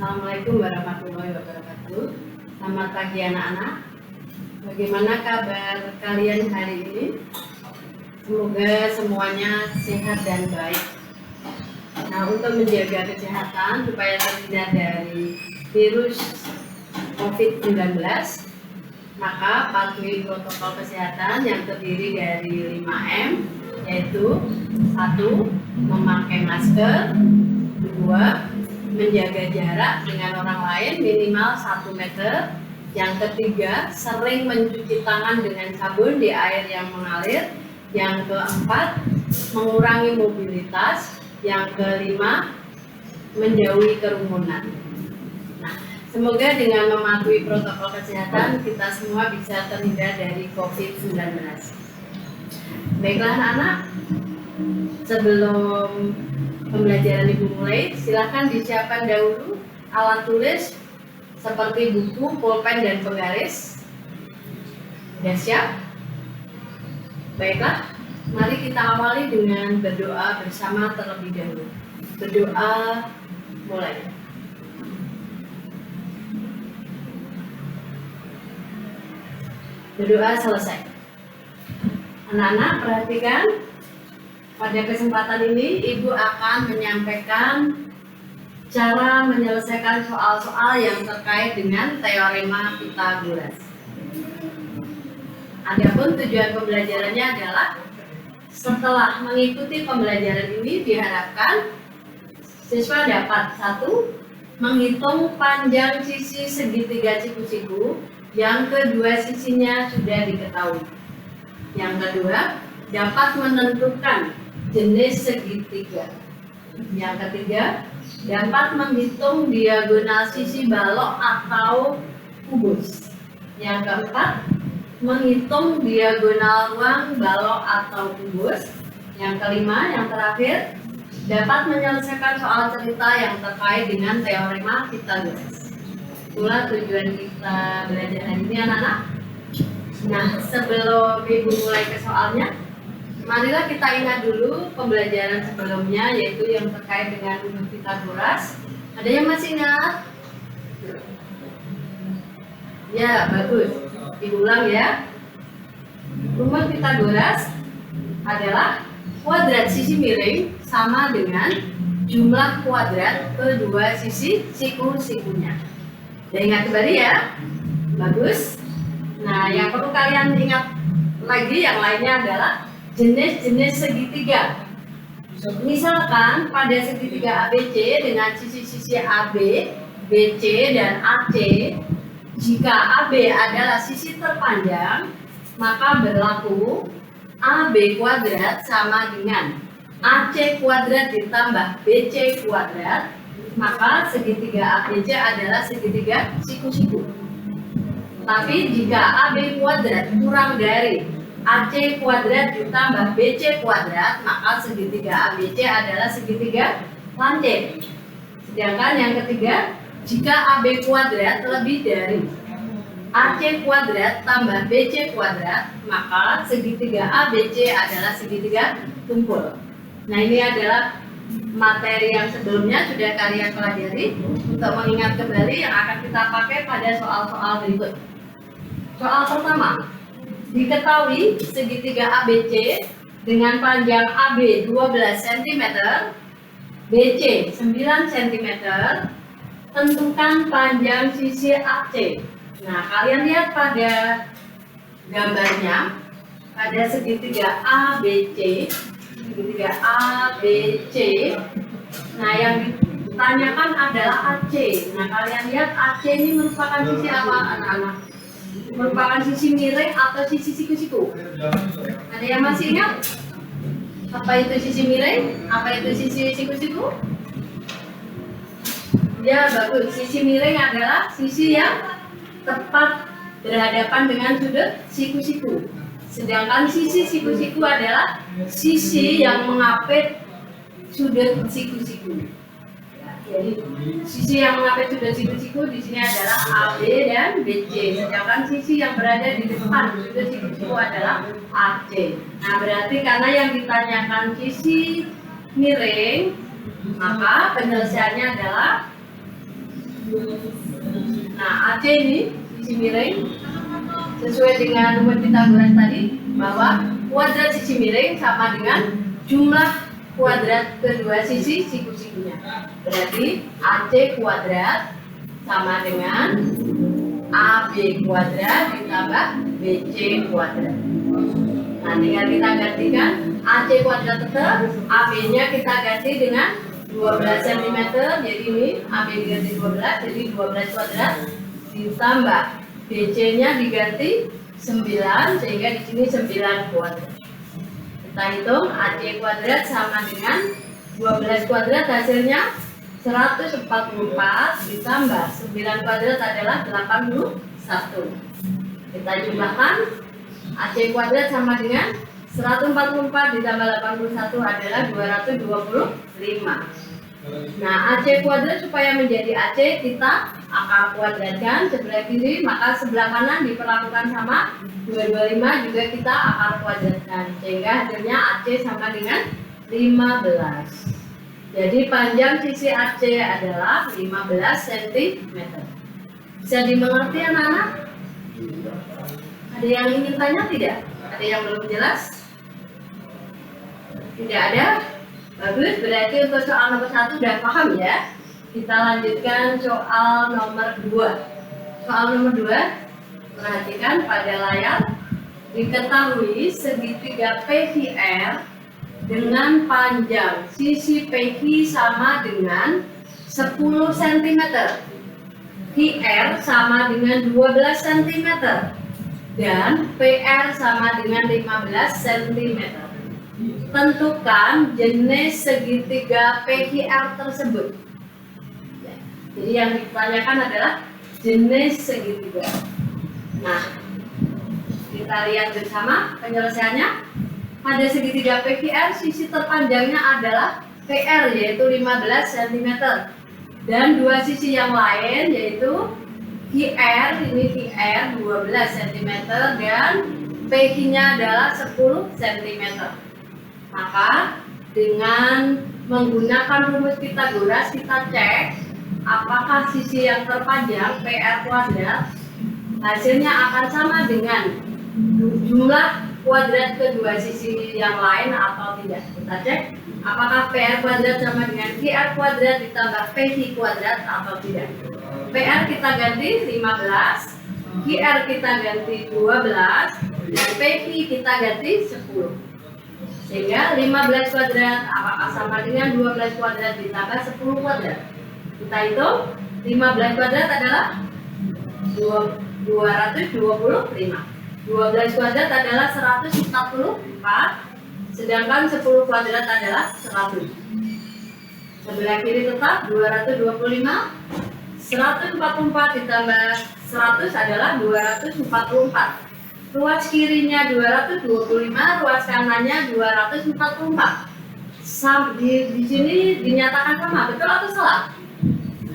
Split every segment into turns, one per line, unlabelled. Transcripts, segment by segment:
Assalamualaikum warahmatullahi wabarakatuh. Selamat pagi anak-anak. Bagaimana kabar kalian hari ini? Semoga semuanya sehat dan baik. Nah, untuk menjaga kesehatan supaya terhindar dari virus COVID-19, maka patuhi protokol kesehatan yang terdiri dari 5M, yaitu 1. Memakai masker, 2. Menjaga jarak dengan orang lain minimal 1 meter. Yang ketiga, sering mencuci tangan dengan sabun di air yang mengalir. Yang keempat, mengurangi mobilitas. Yang kelima, menjauhi kerumunan. Nah, semoga dengan mematuhi protokol kesehatan kita semua bisa terhindar dari COVID-19. Baiklah anak-anak, sebelum pembelajaran Ibu mulai, silakan disiapkan dahulu alat tulis seperti buku, pulpen, dan penggaris. Sudah siap? Baiklah, mari kita awali dengan berdoa bersama terlebih dahulu. Berdoa mulai. Berdoa selesai. Anak-anak perhatikan. Pada kesempatan ini, Ibu akan menyampaikan cara menyelesaikan soal-soal yang terkait dengan teorema Pythagoras. Adapun tujuan pembelajarannya adalah setelah mengikuti pembelajaran ini diharapkan siswa dapat 1. Menghitung panjang sisi segitiga siku-siku yang kedua sisinya sudah diketahui. Yang kedua, dapat menentukan jenis segitiga. Yang ketiga, dapat menghitung diagonal sisi balok atau kubus. Yang keempat, menghitung diagonal ruang balok atau kubus. Yang kelima, yang terakhir, dapat menyelesaikan soal cerita yang terkait dengan teorema Pythagoras. Itulah tujuan kita belajar hari ini anak-anak. Nah, sebelum Ibu mulai ke soalnya, marilah kita ingat dulu pembelajaran sebelumnya, yaitu yang terkait dengan rumus Pythagoras. Ada yang masih ingat? Ya, bagus. Diulang ya. Rumus Pythagoras adalah kuadrat sisi miring sama dengan jumlah kuadrat kedua sisi siku-sikunya. Udah ingat kembali ya? Bagus. Nah, yang perlu kalian ingat lagi yang lainnya adalah jenis-jenis segitiga. Misalkan pada segitiga ABC dengan sisi-sisi AB, BC, dan AC, jika AB adalah sisi terpanjang, maka berlaku AB kuadrat sama dengan AC kuadrat ditambah BC kuadrat, maka segitiga ABC adalah segitiga siku-siku. Tapi jika AB kuadrat kurang dari AC kuadrat ditambah BC kuadrat, maka segitiga ABC adalah segitiga lancip. Sedangkan yang ketiga, jika AB kuadrat lebih dari AC kuadrat tambah BC kuadrat, maka segitiga ABC adalah segitiga tumpul. Nah, ini adalah materi yang sebelumnya sudah kalian pelajari. Untuk mengingat kembali yang akan kita pakai pada soal-soal berikut. Soal pertama, diketahui segitiga ABC dengan panjang AB 12 cm, BC 9 cm, tentukan panjang sisi AC. Nah, kalian lihat pada gambarnya, pada segitiga ABC, nah yang ditanyakan adalah AC. Nah, kalian lihat AC ini merupakan sisi apa anak-anak? Merupakan sisi miring atau sisi siku-siku? Ada yang masih ingat? Apa itu sisi miring? Apa itu sisi siku-siku? Ya, bagus. Sisi miring adalah sisi yang tepat berhadapan dengan sudut siku-siku. Sedangkan sisi siku-siku adalah sisi yang mengapit sudut siku-siku. Jadi sisi yang mengapit sudut siku-siku di sini adalah AB dan BC. Sedangkan sisi yang berada di depan sudut siku-siku adalah AC. Nah, berarti karena yang ditanyakan sisi miring, maka penyelesaiannya adalah Nah, AC ini sisi miring sesuai dengan rumus Pythagoras tadi bahwa kuadrat sisi miring sama dengan jumlah kuadrat kedua sisi siku-sikunya. Berarti AC kuadrat sama dengan AB kuadrat ditambah BC kuadrat. Nah, tinggal kita gantikan AC kuadrat tetap, AB-nya kita ganti dengan 12 cm. Jadi ini AB diganti 12, jadi 12 kuadrat ditambah BC-nya diganti 9, sehingga di sini 9 kuadrat. Kita hitung AC kuadrat sama dengan 12 kuadrat, hasilnya 144 ditambah 9 kuadrat adalah 81. Kita jumlahkan AC kuadrat sama dengan 144 ditambah 81 adalah 225. Nah, AC kuadrat supaya menjadi AC kita akar kuadratkan sebelah kiri, maka sebelah kanan diperlakukan sama 225 juga kita akar kuadratkan, sehingga hasilnya AC sama dengan 15. Jadi panjang sisi AC adalah 15 cm. Bisa dimengerti anak-anak? Ada yang ingin tanya tidak? Ada yang belum jelas? Tidak ada? Bagus, berarti untuk soal nomor 1 sudah paham ya. Kita lanjutkan soal nomor 2. Soal nomor 2, perhatikan pada layar. Diketahui segitiga PQR dengan panjang sisi PQ sama dengan 10 cm. QR sama dengan 12 cm. Dan PR sama dengan 15 cm. Tentukan jenis segitiga PQR tersebut. Jadi yang ditanyakan adalah jenis segitiga. Nah, kita lihat bersama penyelesaiannya. Pada segitiga PQR, sisi terpanjangnya adalah PR, yaitu 15 cm. Dan dua sisi yang lain yaitu QR, ini QR 12 cm dan PQ-nya adalah 10 cm. Maka dengan menggunakan rumus Pythagoras kita cek apakah sisi yang terpanjang PR kuadrat hasilnya akan sama dengan jumlah kuadrat kedua sisi yang lain atau tidak. Kita cek apakah PR kuadrat sama dengan QR kuadrat ditambah PQ kuadrat atau tidak. PR kita ganti 15, QR kita ganti 12, dan PQ kita ganti 10. Sehingga 15 kuadrat apakah sama dengan 12 kuadrat ditambah 10 kuadrat. Kita hitung 15 kuadrat adalah 225. 12 kuadrat adalah 144, sedangkan 10 kuadrat adalah 100. Sebelah kiri tetap 225, 144 ditambah 100 adalah 244. Ruas kirinya 225, ruas kanannya 244. Di sini dinyatakan sama, betul atau salah?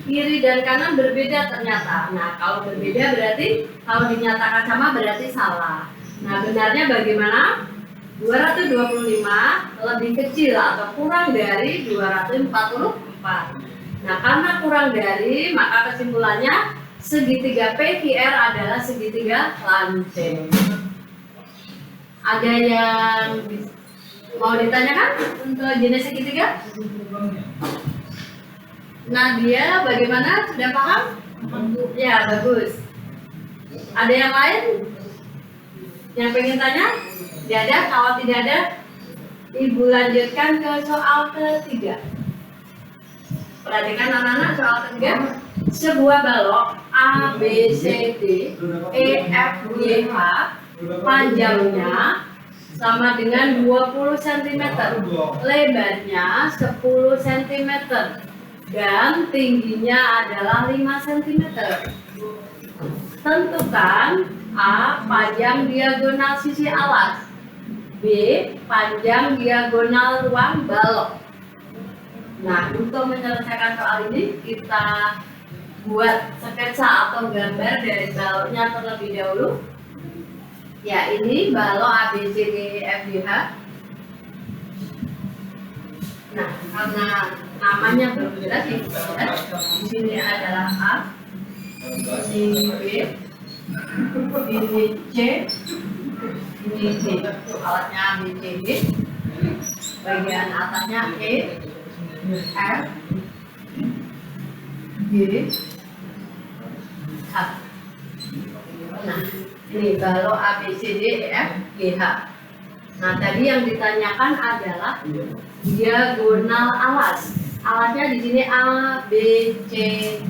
Kiri dan kanan berbeda ternyata. Nah, kalau berbeda berarti kalau dinyatakan sama berarti salah. Nah, benarnya bagaimana? 225 lebih kecil atau kurang dari 244. Nah, karena kurang dari, maka kesimpulannya segitiga PQR adalah segitiga lanceng. Ada yang mau ditanyakan untuk jenis segitiga? Nadia, bagaimana? Sudah paham? Ya, bagus. Ada yang lain yang pengen tanya? Tidak ada? Kalau tidak ada, Ibu lanjutkan ke soal ketiga. Perhatikan anak-anak soal ketiga. Sebuah balok A, B, C, D, E, F, G, H panjangnya sama dengan 20 cm, lebarnya 10 cm, dan tingginya adalah 5 cm. Tentukan A. Panjang diagonal sisi alas, B. Panjang diagonal ruang balok. Nah, untuk menyelesaikan soal ini kita buat sketsa atau gambar dari baloknya terlebih dahulu. Ya, ini balok A, B, C, D, E, F, G, H. Nah, karena namanya belum jelas, ini jelas. Di sini adalah A, ini B, ini C, ini D. Alatnya A, B, C, D. Bagian atasnya E, F, G, H. Nah, ini kalau A, B, C, D, E, F, G, H. Nah, tadi yang ditanyakan adalah diagonal alas. Alasnya di sini A, B, C,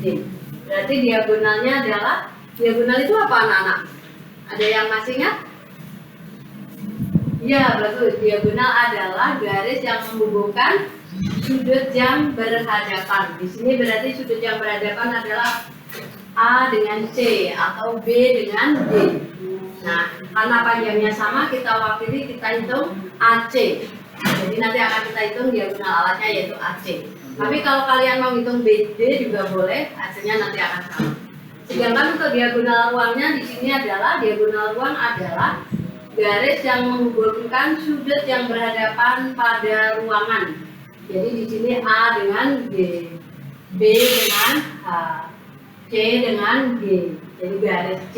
D. Berarti diagonalnya adalah, diagonal itu apa anak-anak? Ada yang masih ingat? Ya, bagus. Diagonal adalah garis yang menghubungkan sudut yang berhadapan. Di sini berarti sudut yang berhadapan adalah A dengan C atau B dengan D. Nah, karena panjangnya sama, kita wakili, kita hitung AC. Jadi nanti akan kita hitung diagonal alasnya yaitu AC. Tapi kalau kalian mau hitung BD juga boleh, hasilnya nanti akan sama. Sedangkan untuk diagonal ruangnya di sini adalah, diagonal ruang adalah garis yang menghubungkan sudut yang berhadapan pada ruangan. Jadi di sini A dengan B, B dengan H, C dengan G. Jadi garis C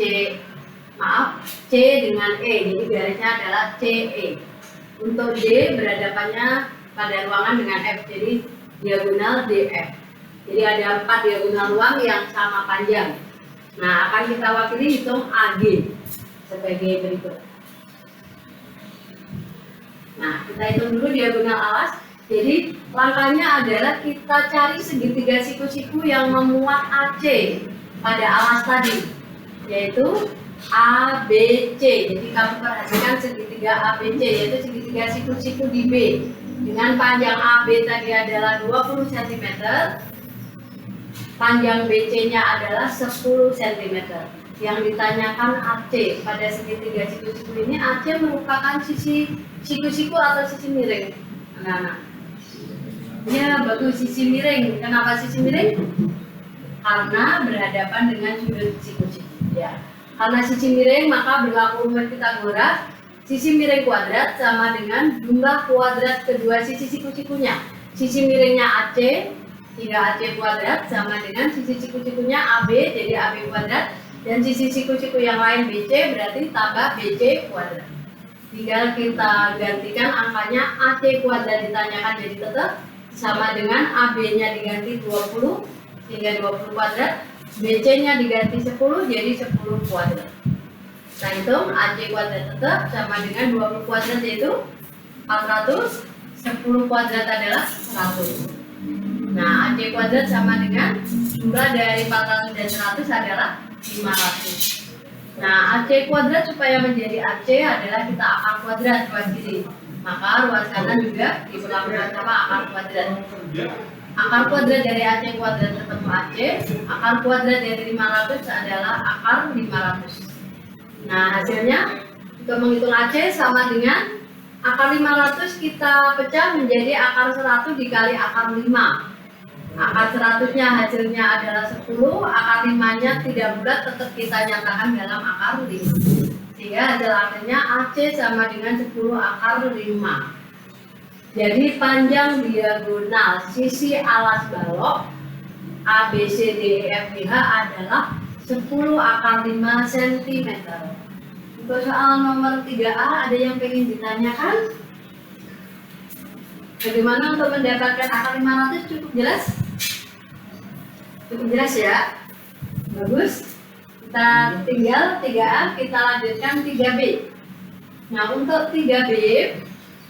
dengan E. Jadi garisnya adalah CE. Untuk D berhadapannya pada ruangan dengan F. Jadi diagonal DF. Jadi ada 4 diagonal ruang yang sama panjang. Nah, akan kita wakili hitung AG sebagai berikut. Nah, kita hitung dulu diagonal alas. Jadi langkahnya adalah kita cari segitiga siku-siku yang memuat AC pada alas tadi, yaitu ABC. Jadi kamu perhatikan segitiga ABC, yaitu segitiga siku-siku di B. Dengan panjang AB tadi adalah 20 cm, panjang BC-nya adalah 10 cm. Yang ditanyakan AC pada segitiga siku-siku ini, AC merupakan sisi siku-siku atau sisi miring, anak-anak? Ya, bagus, sisi miring. Kenapa sisi miring? Karena berhadapan dengan sudut siku-siku. Ya, karena sisi miring maka berlaku rumus Pythagoras. Sisi miring kuadrat sama dengan jumlah kuadrat kedua sisi siku-sikunya. Sisi miringnya AC, 3AC kuadrat sama dengan sisi siku-sikunya AB, jadi AB kuadrat. Dan sisi siku-siku yang lain BC berarti tambah BC kuadrat. Tinggal kita gantikan angkanya, AC kuadrat ditanyakan jadi tetap sama dengan AB-nya diganti 20 sehingga 20 kuadrat, BC-nya diganti 10 jadi 10 kuadrat. Nah, hitung AC kuadrat tetap sama dengan 20 kuadrat yaitu 400, 10 kuadrat adalah 100. Nah, AC kuadrat sama dengan jumlah dari 400 dan 100 adalah 500. Nah, AC kuadrat supaya menjadi AC adalah kita akar kuadrat ruas kiri. Maka ruas kanan juga diperlakukan sama akar kuadrat. Akar kuadrat dari AC kuadrat ketemu AC, akar kuadrat dari 500 adalah akar 500. Nah, hasilnya untuk menghitung AC sama dengan akar 500 kita pecah menjadi akar 100 dikali akar 5. Akar 100-nya hasilnya adalah 10, akar 5-nya tidak bulat, tetap kita nyatakan dalam akar 5. Sehingga hasil akhirnya AC sama dengan 10 akar 5. Jadi panjang diagonal sisi alas balok ABCDEFGH adalah 10 akar 5 cm. Untuk soal nomor 3A ada yang ingin ditanyakan? Bagaimana untuk mendapatkan akar 500? Cukup jelas? Cukup jelas ya? Bagus. Kita tinggal 3A, kita lanjutkan 3B. Nah, untuk 3B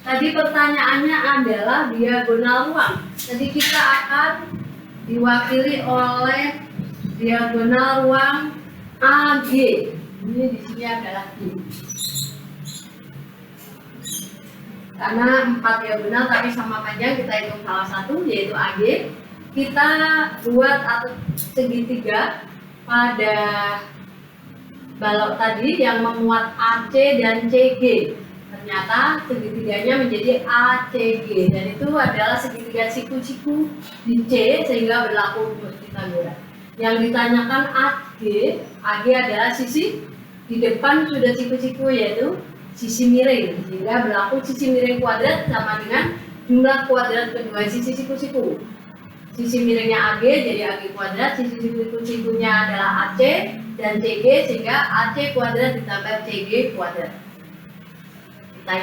tadi pertanyaannya adalah diagonal ruang. Jadi kita akan diwakili oleh diagonal ruang AG. Ini di sini adalah G. Karena 4 diagonal tapi sama panjang, kita hitung salah satu yaitu AG. Kita buat atau segitiga pada balok tadi yang memuat AC dan CG. Ternyata segitiganya menjadi ACG dan itu adalah segitiga siku-siku di C sehingga berlaku rumus Pythagoras. Yang ditanyakan AG adalah sisi di depan sudah siku-siku yaitu sisi miring, sehingga berlaku sisi miring kuadrat sama dengan jumlah kuadrat kedua sisi siku-siku. sisi miringnya AG jadi AG kuadrat, sisi siku-sikunya adalah AC dan CG, sehingga AC kuadrat ditambah CG kuadrat. Kita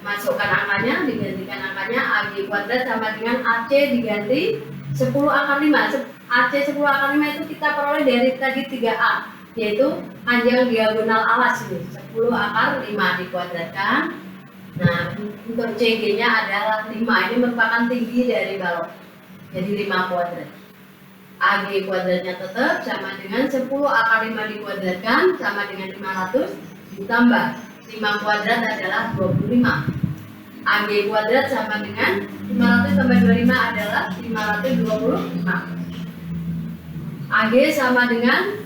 masukkan angkanya, digantikan angkanya, AG kuadrat sama dengan AC diganti 10 akar 5. AC 10 akar 5 itu kita peroleh dari tadi 3A, yaitu panjang diagonal alas ini 10 akar 5 dikuadratkan. Nah, untuk CG-nya adalah 5, ini merupakan tinggi dari balok, jadi 5 kuadrat. AG kuadratnya tetap sama dengan 10 akar 5 dikuadratkan sama dengan 500 ditambah 5 kuadrat adalah 25. AG kuadrat sama dengan 500 tambah 25 adalah 525. AG sama dengan,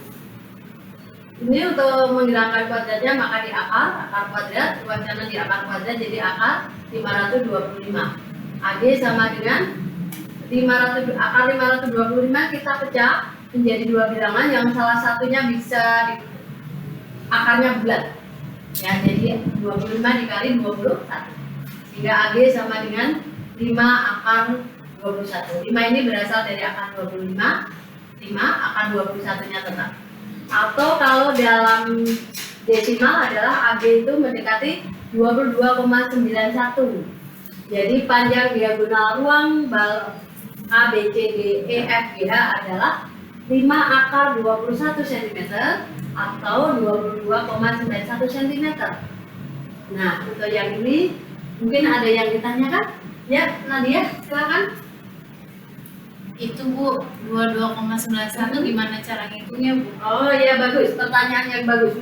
ini untuk menghilangkan kuadratnya maka di akar kuadrat, wacana di akar kuadrat jadi akar 525. AG sama dengan 500, akar 525 kita pecah menjadi dua bilangan yang salah satunya bisa akarnya bulat. Ya, jadi 25 dikali 21. Sehingga AG sama dengan 5 akar 21. 5 ini berasal dari akar 25, 5 akar 21-nya tetap. Atau kalau dalam desimal adalah AG itu mendekati 22,91. Jadi panjang diagonal ruang balok A, B, C, D, E, F, G, H adalah 5 akar 21 cm atau 22,91 cm. Nah, untuk yang ini mungkin ada yang ditanyakan? Ya, Nadia, silakan.
Itu Bu, 22,91 gimana cara ngitungnya Bu?
Oh iya, bagus, pertanyaan yang bagus.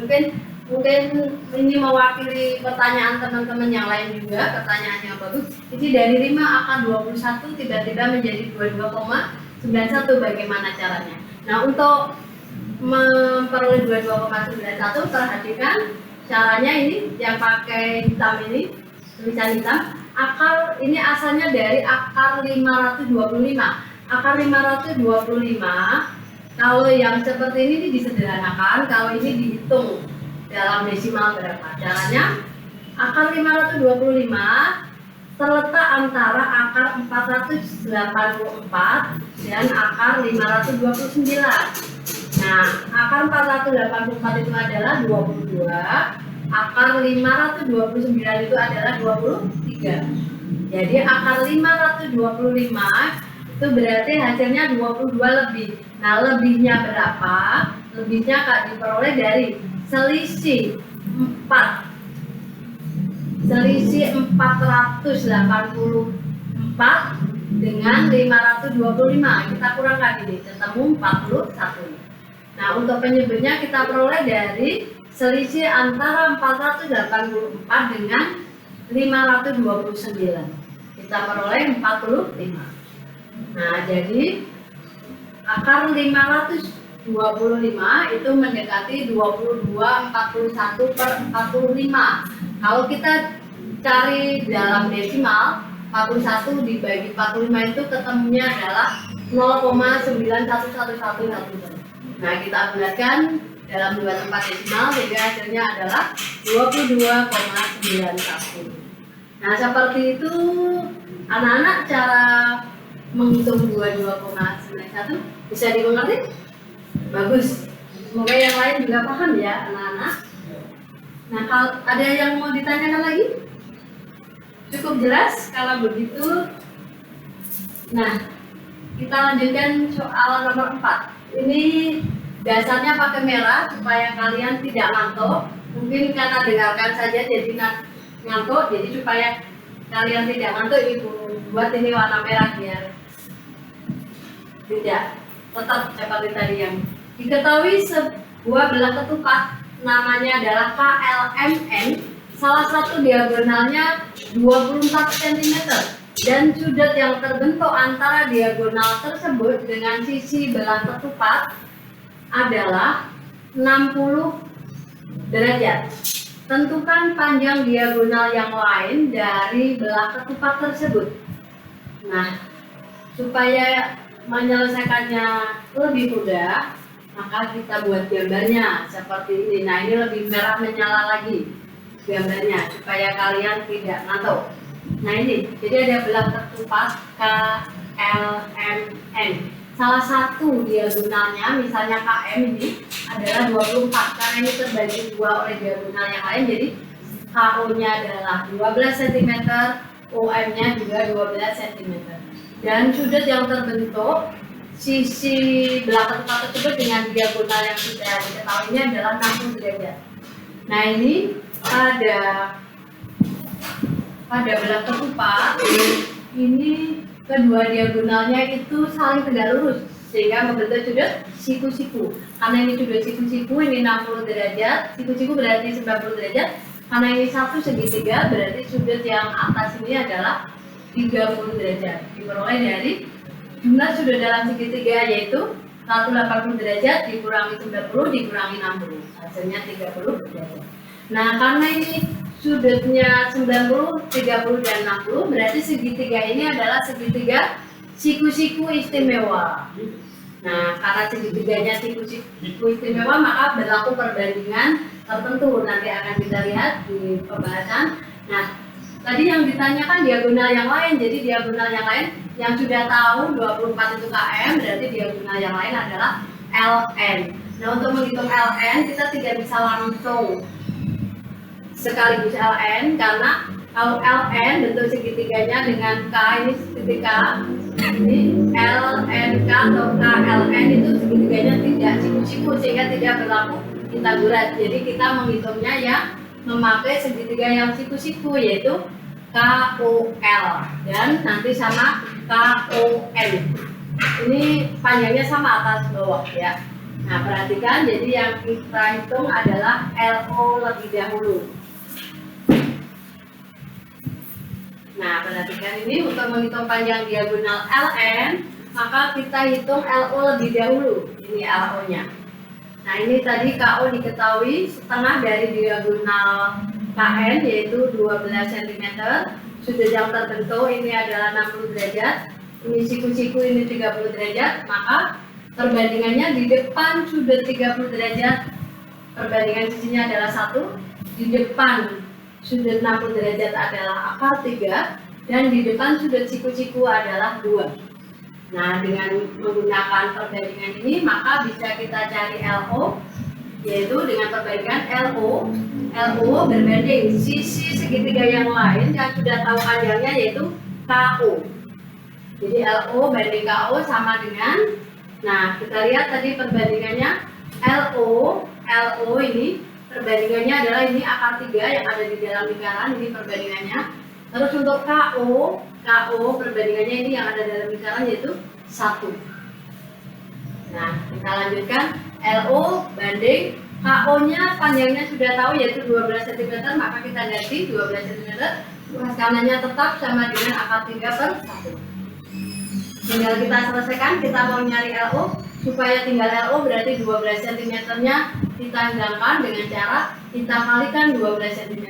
Mungkin ini mewakili pertanyaan teman-teman yang lain juga, pertanyaan yang bagus. Jadi dari 5 akar 21 tiba-tiba menjadi 22,91, bagaimana caranya? Nah, untuk memperoleh 22,91 perhatikan caranya ini yang pakai hitam ini, tulisan hitam. Akar ini asalnya dari akar 525. Akar 525, kalau yang seperti ini disederhanakan, kalau ini dihitung dalam desimal berapa? Caranya, akar 525 terletak antara akar 484 dan akar 529. Nah, akar 484 itu adalah 22, akar 529 itu adalah 23. Jadi akar 525 itu berarti hasilnya 22 lebih. Nah, lebihnya berapa? Lebihnya diperoleh dari selisih 484 dengan 525. Kita kurangkan ini, ketemu 41. Nah, untuk penyebutnya kita peroleh dari selisih antara 484 dengan 529. Kita peroleh 45. Nah, jadi akar 525 itu mendekati 22,41/45. Kalau kita cari dalam desimal, 41 dibagi 45 itu ketemunya adalah 0,91111. Nah, kita bulatkan dalam dua tempat desimal sehingga hasilnya adalah 22,91. Nah, seperti itu anak-anak cara menghitung 22,91 bisa dimengerti? Bagus. Semoga yang lain juga paham ya anak-anak. Nah, kalau ada yang mau ditanyakan lagi? Cukup jelas kalau begitu. Nah, kita lanjutkan soal nomor 4. Ini dasarnya pakai merah supaya kalian tidak ngantuk. Mungkin karena dengarkan saja jadi ngantuk, jadi supaya kalian tidak ngantuk, Ibu buat ini warna merah biar tidak tetap seperti tadi yang diketahui. Sebuah belah ketupat namanya adalah KLMN, salah satu diagonalnya 24 cm dan sudut yang terbentuk antara diagonal tersebut dengan sisi belah ketupat adalah 60 derajat. Tentukan panjang diagonal yang lain dari belah ketupat tersebut. Nah, supaya menyelesaikannya lebih mudah, maka kita buat gambarnya seperti ini. Nah, ini lebih merah menyala lagi gambarnya supaya kalian tidak ngantuk. Nah, ini jadi ada belah ketupat LMN. Salah satu diagonalnya, misalnya KM ini adalah 24, karena ini terbagi dua oleh diagonal yang lain, jadi KO-nya adalah 12 cm, OM-nya juga 12 cm. Dan sudut yang terbentuk sisi belah ketupat tersebut dengan diagonal yang sudah diketahuinya adalah 60 derajat. Nah ini pada belah ketupat ini kedua diagonalnya itu saling tegak lurus sehingga membentuk sudut siku-siku. Karena ini sudut siku-siku ini 60 derajat, siku-siku berarti 90 derajat. Karena ini satu segitiga berarti sudut yang atas ini adalah 30 derajat. Diperoleh dari jumlah sudut dalam segitiga yaitu 180 derajat dikurangi 90 dikurangi 60, hasilnya 30 derajat. Nah karena ini sudutnya 90, 30, dan 60 berarti segitiga ini adalah segitiga siku-siku istimewa. Nah karena segitiganya siku-siku istimewa maka berlaku perbandingan tertentu, nanti akan kita lihat di pembahasan. Nah tadi yang ditanyakan diagonal yang lain, jadi diagonal yang lain yang sudah tahu 24 itu KM, berarti diagonal yang lain adalah LN. Nah untuk menghitung LN kita tidak bisa langsung sekaligus LN, karena kalau LN bentuk segitiganya dengan K ini titik K, ini LNK atau KLN itu segitiganya tidak siku-siku sehingga tidak berlaku Pitagoras. Jadi kita menghitungnya yang memakai segitiga yang siku-siku yaitu KOL dan nanti sama KON. Ini panjangnya sama atas bawah ya. Nah perhatikan, jadi yang kita hitung adalah LO lebih dahulu. Nah perhatikan ini untuk menghitung panjang diagonal LN maka kita hitung LO lebih dahulu. Ini LO-nya. Nah ini tadi KO diketahui setengah dari diagonal KN yaitu 12 cm. Sudut yang terbentuk ini adalah 60 derajat. Ini siku-siku ini 30 derajat. Maka perbandingannya di depan sudut 30 derajat, perbandingan sisinya adalah 1. Di depan sudut 60 derajat adalah akar 3. Dan di depan sudut siku-siku adalah 2. Nah, dengan menggunakan perbandingan ini maka bisa kita cari LO, yaitu dengan perbandingan LO berbanding sisi segitiga yang lain yang sudah tahu panjangnya yaitu KO. Jadi LO banding KO sama dengan, nah kita lihat tadi perbandingannya LO ini perbandingannya adalah ini akar 3 yang ada di dalam lingkaran, ini perbandingannya. Terus untuk KO perbandingannya ini yang ada dalam lingkaran yaitu 1. Nah, kita lanjutkan LO banding KO-nya panjangnya sudah tahu yaitu 12 cm, maka kita ganti 12 cm. Luas kanannya tetap sama dengan akar 3/1. Tinggal kita selesaikan, kita mau nyari LO, supaya tinggal LO berarti 12 cm-nya kita hilangkan dengan cara kita kalikan 12 cm.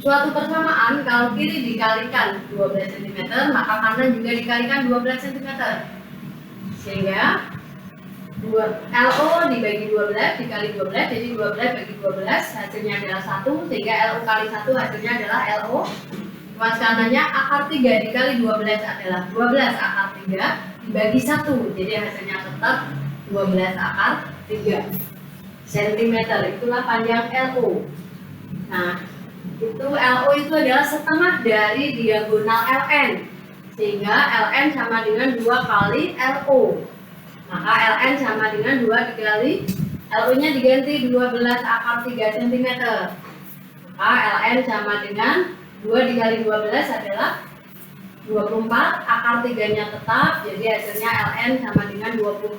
Suatu persamaan kalau kiri dikalikan 12 cm maka kanan juga dikalikan 12 cm. Sehingga LO dibagi 12 dikali 12 jadi 12 bagi 12 hasilnya adalah 1, sehingga LO kali 1 hasilnya adalah LO. Luas kanannya akar 3 dikali 12 adalah 12 akar 3 dibagi 1, jadi hasilnya tetap 12 akar 3 cm. Itulah panjang LO. Nah itu LO itu adalah setengah dari diagonal LN, sehingga LN sama dengan 2 kali LO. Maka LN sama dengan 2 dikali LO nya diganti 12 akar 3 cm. Maka LN sama dengan 2 dikali 12 adalah 24, akar 3 nya tetap, jadi hasilnya LN sama dengan 24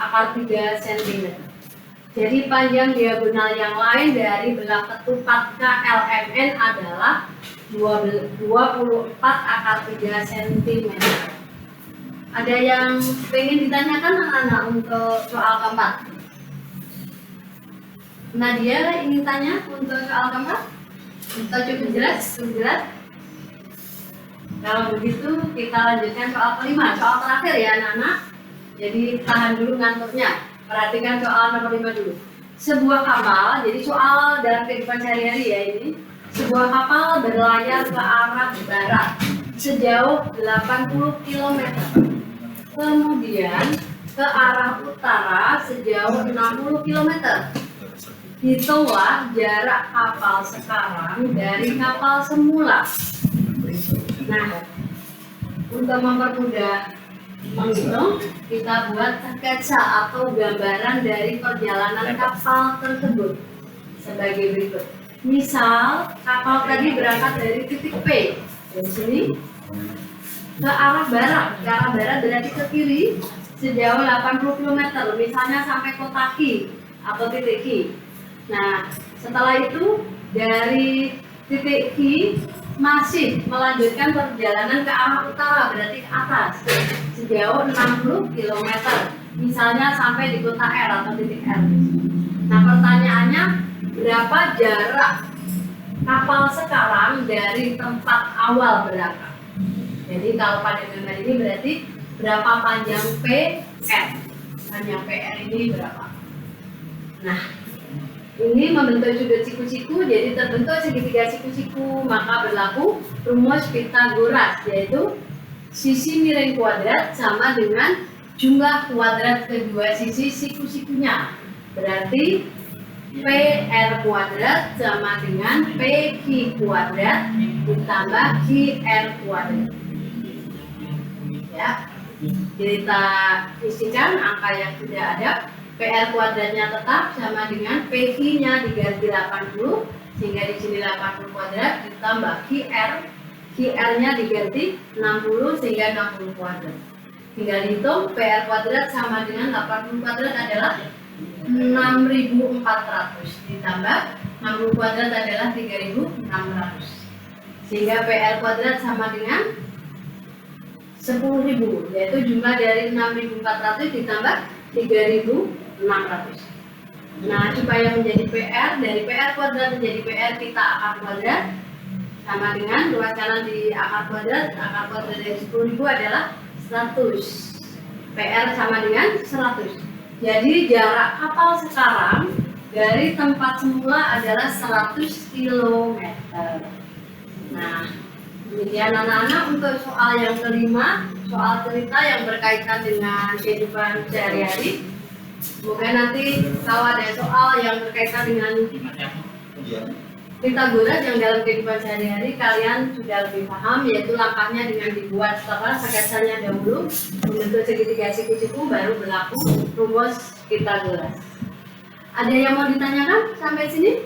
akar 3 cm. Jadi panjang diagonal yang lain dari belah ketupat KLMN adalah 24 akar 3 cm. Ada yang pengen ditanyakan anak-anak untuk soal keempat? Nadia ingin tanya untuk soal keempat? Atau cukup jelas? Kalau begitu kita lanjutkan soal kelima, soal terakhir ya anak-anak. Jadi tahan dulu ngantuknya. Perhatikan soal nomor 5 dulu. Sebuah kapal, jadi soal dalam kehidupan sehari-hari ya ini. Sebuah kapal berlayar ke arah barat. sejauh 80 km. Kemudian ke arah utara sejauh 60 km. Hitunglah jarak kapal sekarang dari kapal semula. Nah, untuk mempermudah menghitung, kita buat sketsa atau gambaran dari perjalanan kapal tersebut sebagai berikut. Misal, kapal tadi berangkat dari titik P dari sini ke arah barat. Ke arah barat berarti ke kiri sejauh 80 km, misalnya sampai kota Q atau titik Q. Nah, setelah itu dari titik Q masih melanjutkan perjalanan ke arah utara, berarti ke atas sejauh 60 km, misalnya sampai di kota R atau titik R. Nah, pertanyaannya, berapa jarak kapal sekarang dari tempat awal berangkat? Jadi kalau pada gambar ini berarti berapa panjang PR? Panjang PR ini berapa? Nah, ini membentuk sudut siku-siku, jadi terbentuk segitiga siku-siku, maka berlaku rumus Pythagoras, yaitu sisi miring kuadrat sama dengan jumlah kuadrat kedua sisi siku-sikunya. Berarti PR kuadrat sama dengan PQ kuadrat ditambah QR kuadrat. Ya, kita isikan angka yang sudah ada. PR kuadratnya tetap sama dengan PQ-nya diganti 80, sehingga di sini 80 kuadrat ditambah QR-nya diganti 60 sehingga 60 kuadrat. Tinggal dihitung, PR kuadrat sama dengan 80 kuadrat adalah 6.400 ditambah 60 kuadrat adalah 3.600, sehingga PR kuadrat sama dengan 10.000, yaitu jumlah dari 6.400 ditambah 3.600. Nah, supaya menjadi PR, dari PR kuadrat menjadi PR kita akar kuadrat sama dengan ruas kanan di akar kuadrat dari 10.000 adalah 100. PR sama dengan 100. Jadi jarak kapal sekarang dari tempat semula adalah 100 km. Nah, demikian anak-anak untuk soal yang kelima, soal cerita yang berkaitan dengan kehidupan sehari-hari. Semoga nanti kalau ada soal yang berkaitan dengan Pythagoras yang dalam kehidupan sehari-hari kalian sudah lebih paham, yaitu langkahnya dengan dibuat setelah sketsanya dahulu, membentuk segitiga siku-siku, baru berlaku rumus Pythagoras. Ada yang mau ditanyakan sampai sini?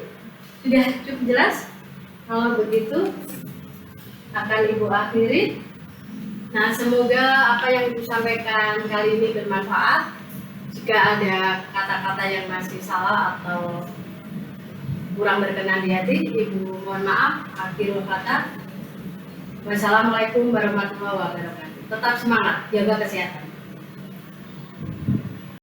Sudah cukup jelas? Kalau begitu akan Ibu akhiri. Nah, semoga apa yang Ibu sampaikan kali ini bermanfaat. Jika ada kata-kata yang masih salah atau kurang berkenan di hati, Ibu mohon maaf. Akhirul kata. Wassalamualaikum warahmatullahi wabarakatuh. Tetap semangat, jaga kesehatan.